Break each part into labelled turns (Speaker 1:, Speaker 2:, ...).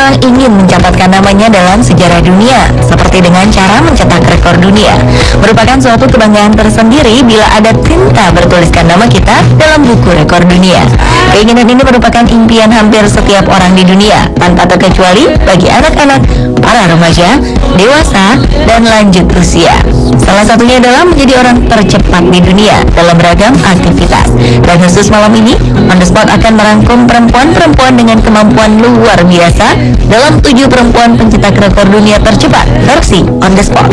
Speaker 1: seseorang ingin mencatatkan namanya dalam sejarah dunia, seperti dengan cara mencetak rekor dunia. Merupakan suatu kebanggaan tersendiri bila ada tinta bertuliskan nama kita dalam buku rekor dunia. Keinginan ini merupakan impian hampir setiap orang di dunia, tanpa terkecuali bagi anak-anak, para remaja, dewasa, dan lanjut usia. Salah satunya adalah menjadi orang tercepat di dunia dalam beragam aktivitas. Dan khusus malam ini, On The Spot akan merangkum perempuan-perempuan dengan kemampuan luar biasa dalam 7 perempuan pencetak rekor dunia tercepat versi On The Spot.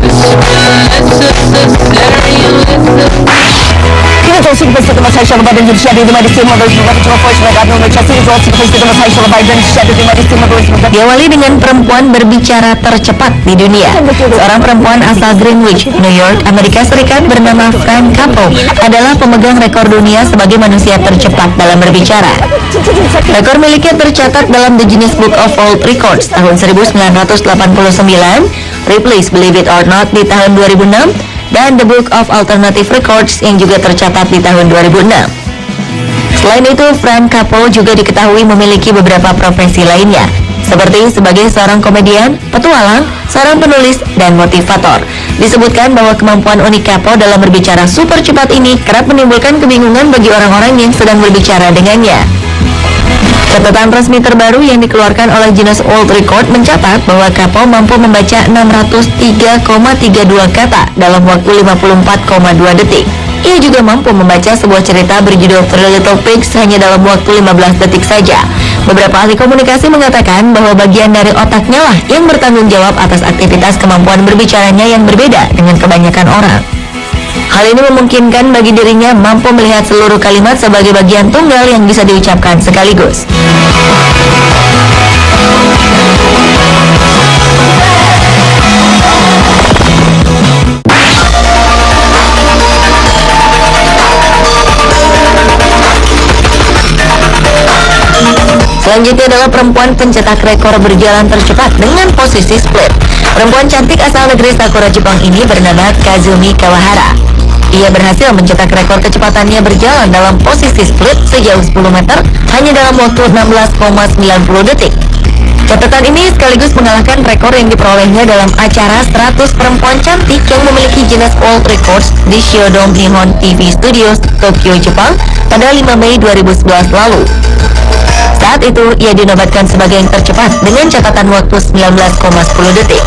Speaker 1: Diawali dengan perempuan berbicara tercepat di dunia. Seorang perempuan asal Greenwich, New York, Amerika Serikat bernama Fran Capo adalah pemegang rekor dunia sebagai manusia tercepat dalam berbicara. Rekor miliknya tercatat dalam The Guinness Book of World Records tahun 1989, Ripley's Believe It or Not di tahun 2006, dan The Book of Alternative Records yang juga tercatat di tahun 2006. Selain itu, Fran Capo juga diketahui memiliki beberapa profesi lainnya, seperti sebagai seorang komedian, petualang, seorang penulis, dan motivator. Disebutkan bahwa kemampuan unik Capo dalam berbicara super cepat ini kerap menimbulkan kebingungan bagi orang-orang yang sedang berbicara dengannya. Catatan resmi terbaru yang dikeluarkan oleh Guinness World Record mencatat bahwa Capo mampu membaca 603,32 kata dalam waktu 54,2 detik. Ia juga mampu membaca sebuah cerita berjudul Three Little Pigs hanya dalam waktu 15 detik saja. Beberapa ahli komunikasi mengatakan bahwa bagian dari otaknya lah yang bertanggung jawab atas aktivitas kemampuan berbicaranya yang berbeda dengan kebanyakan orang. Hal ini memungkinkan bagi dirinya mampu melihat seluruh kalimat sebagai bagian tunggal yang bisa diucapkan sekaligus. Selanjutnya adalah perempuan pencetak rekor berjalan tercepat dengan posisi split. Perempuan cantik asal negeri Sakura, Jepang ini bernama Kazumi Kawahara. Ia berhasil mencetak rekor kecepatannya berjalan dalam posisi split sejauh 10 meter hanya dalam waktu 16,90 detik. Catatan ini sekaligus mengalahkan rekor yang diperolehnya dalam acara 100 perempuan cantik yang memiliki Guinness World Records di Shodom Nihon TV Studios, Tokyo, Jepang pada 5 Mei 2011 lalu. Saat itu, ia dinobatkan sebagai yang tercepat dengan catatan waktu 19,10 detik.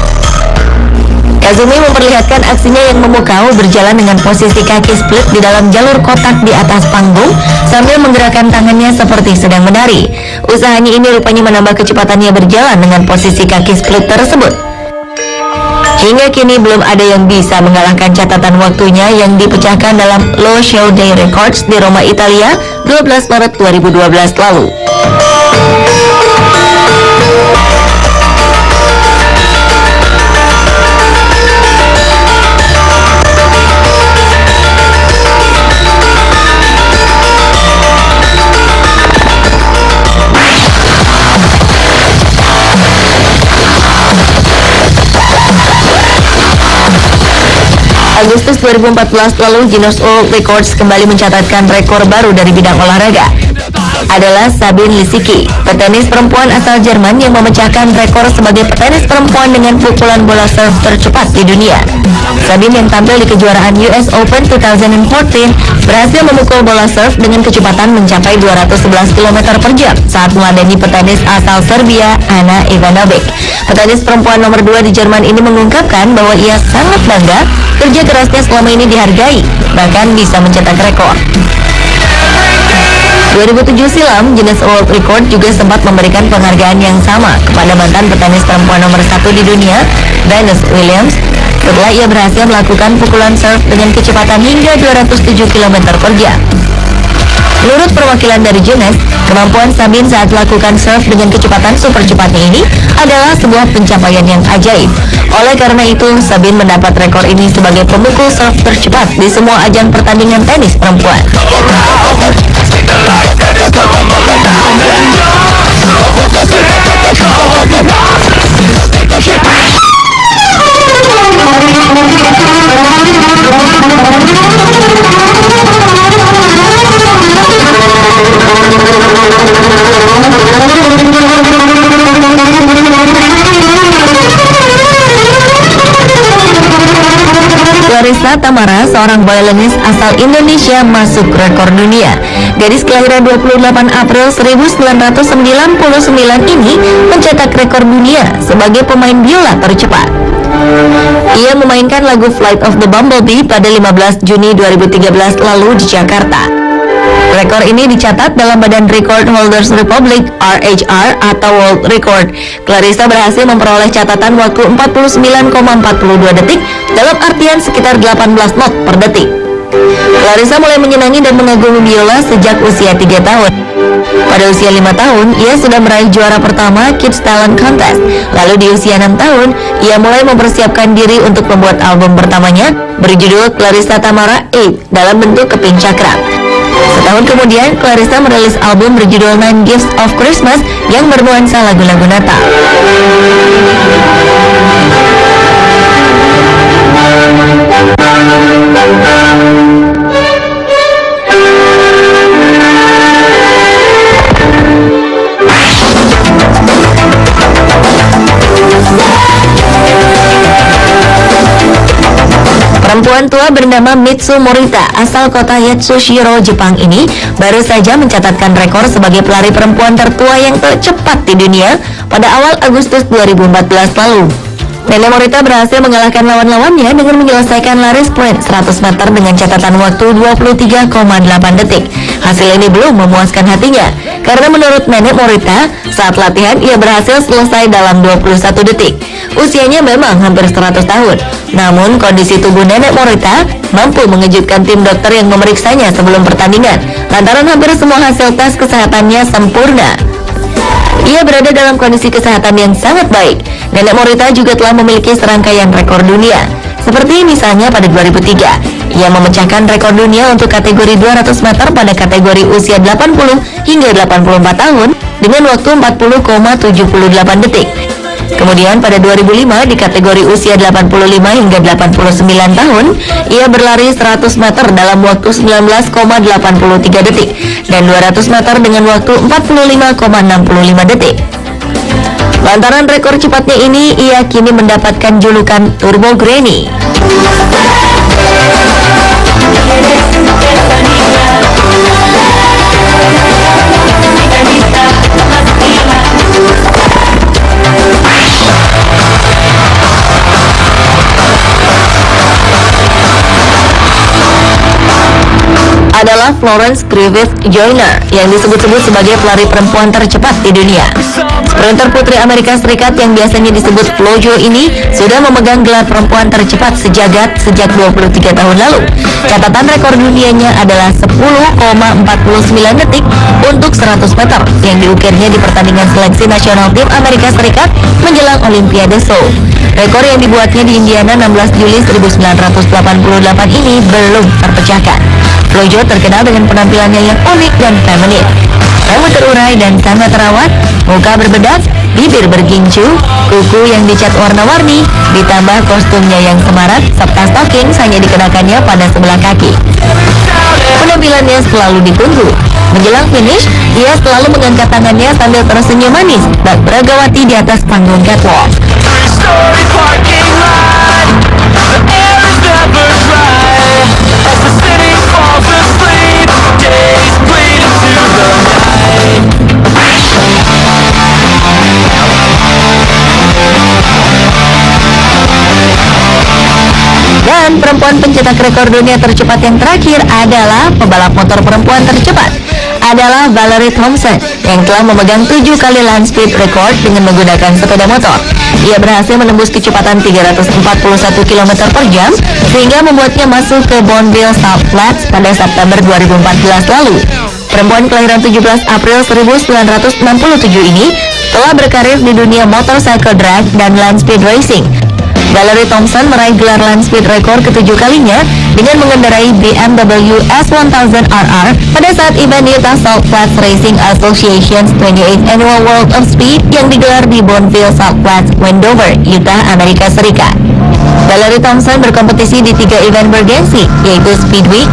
Speaker 1: Kazumi memperlihatkan aksinya yang memukau berjalan dengan posisi kaki split di dalam jalur kotak di atas panggung sambil menggerakkan tangannya seperti sedang menari. Usahanya ini rupanya menambah kecepatannya berjalan dengan posisi kaki split tersebut. Hingga kini belum ada yang bisa mengalahkan catatan waktunya yang dipecahkan dalam Low Show Day Records di Roma, Italia, 12 Maret 2012 lalu. Agustus 2014 lalu, Guinness World Records kembali mencatatkan rekor baru dari bidang olahraga. Adalah Sabine Lisicki, petenis perempuan asal Jerman yang memecahkan rekor sebagai petenis perempuan dengan pukulan bola serve tercepat di dunia. Sabine yang tampil di kejuaraan US Open 2014 berhasil memukul bola serve dengan kecepatan mencapai 211 km per jam saat meladeni petenis asal Serbia, Ana Ivanovic. Petenis perempuan nomor 2 di Jerman ini mengungkapkan bahwa ia sangat bangga kerja kerasnya selama ini dihargai, bahkan bisa mencetak rekor. 2007 silam, Guinness World Record juga sempat memberikan penghargaan yang sama kepada mantan petenis perempuan nomor 1 di dunia, Venus Williams, setelah ia berhasil melakukan pukulan serve dengan kecepatan hingga 207 km per jam. Menurut perwakilan dari Guinness, kemampuan Sabine saat melakukan serve dengan kecepatan super cepatnya ini adalah sebuah pencapaian yang ajaib. Oleh karena itu, Sabine mendapat rekor ini sebagai pemukul serve tercepat di semua ajang pertandingan tenis perempuan. Clarissa Tamara, seorang violinis asal Indonesia, masuk rekor dunia. Gadis kelahiran 28 April 1999 ini mencetak rekor dunia sebagai pemain biola tercepat. Ia memainkan lagu Flight of the Bumblebee pada 15 Juni 2013 lalu di Jakarta. Rekor ini dicatat dalam Badan Record Holders Republic (RHR) atau World Record. Clarissa berhasil memperoleh catatan waktu 49,42 detik dalam artian sekitar 18 not per detik. Clarissa mulai menyenangi dan mengagumi biola sejak usia 3 tahun. Pada usia 5 tahun, ia sudah meraih juara pertama Kids Talent Contest. Lalu di usia 6 tahun, ia mulai mempersiapkan diri untuk membuat album pertamanya berjudul Clarissa Tamara 8 dalam bentuk keping cakram. Setahun kemudian, Clarissa merilis album berjudul Nine Gifts of Christmas yang bernuansa lagu-lagu Natal. Perempuan tua bernama Mitsu Morita asal kota Yatsushiro, Jepang ini baru saja mencatatkan rekor sebagai pelari perempuan tertua yang tercepat di dunia pada awal Agustus 2014 lalu. Nenek Morita berhasil mengalahkan lawan-lawannya dengan menyelesaikan lari sprint 100 meter dengan catatan waktu 23,8 detik. Hasil ini belum memuaskan hatinya, karena menurut Nenek Morita, saat latihan ia berhasil selesai dalam 21 detik. Usianya memang hampir 100 tahun, namun kondisi tubuh Nenek Morita mampu mengejutkan tim dokter yang memeriksanya sebelum pertandingan, lantaran hampir semua hasil tes kesehatannya sempurna. Ia berada dalam kondisi kesehatan yang sangat baik. Nenek Morita juga telah memiliki serangkaian rekor dunia. Seperti misalnya pada 2003, ia memecahkan rekor dunia untuk kategori 200 meter pada kategori usia 80 hingga 84 tahun dengan waktu 40,78 detik. Kemudian pada 2005 di kategori usia 85 hingga 89 tahun, ia berlari 100 meter dalam waktu 19,83 detik dan 200 meter dengan waktu 45,65 detik. Lantaran rekor cepatnya ini, ia kini mendapatkan julukan Turbo Granny. Adalah Florence Griffith Joyner yang disebut-sebut sebagai pelari perempuan tercepat di dunia. Sprinter putri Amerika Serikat yang biasanya disebut Flojo ini sudah memegang gelar perempuan tercepat sejagat sejak 23 tahun lalu. Catatan rekor dunianya adalah 10,49 detik untuk 100 meter yang diukirnya di pertandingan seleksi nasional tim Amerika Serikat menjelang Olimpiade Seoul. Rekor yang dibuatnya di Indiana 16 Juli 1988 ini belum terpecahkan. Flojo terkenal dengan penampilannya yang unik dan feminin. Rambut terurai dan sangat terawat, muka berbedak, bibir bergincu, kuku yang dicat warna-warni, ditambah kostumnya yang semarak serta stocking hanya dikenakannya pada sebelah kaki. Penampilannya selalu ditunggu. Menjelang finish, ia selalu mengangkat tangannya sambil tersenyum manis dan beragawati di atas panggung catwalk. Dan perempuan pencetak rekor dunia tercepat yang terakhir adalah pebalap motor perempuan tercepat adalah Valerie Thompson yang telah memegang 7 kali land speed record dengan menggunakan sepeda motor. Ia berhasil menembus kecepatan 341 km per jam sehingga membuatnya masuk ke Bonneville Salt Flats pada September 2014 lalu. Perempuan kelahiran 17 April 1967 ini telah berkarir di dunia motorcycle drag dan land speed racing. Valerie Thompson meraih gelar land speed record ketujuh kalinya dengan mengendarai BMW S1000RR pada saat event Utah Salt Flats Racing Association's 28th Annual World of Speed yang digelar di Bonneville Salt Flats, Wendover, Utah, Amerika Serikat. Valerie Thompson berkompetisi di 3 event bergengsi, yaitu Speed Week,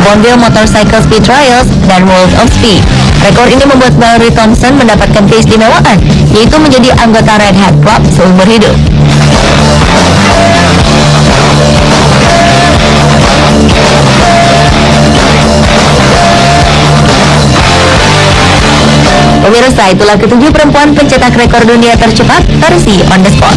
Speaker 1: Bonneville Motorcycle Speed Trials, dan World of Speed. Rekor ini membuat Valerie Thompson mendapatkan keistimewaan, yaitu menjadi anggota Red Hat Club seumur hidup. Pemirsa, itulah ketujuh perempuan pencetak rekor dunia tercepat versi on the spot.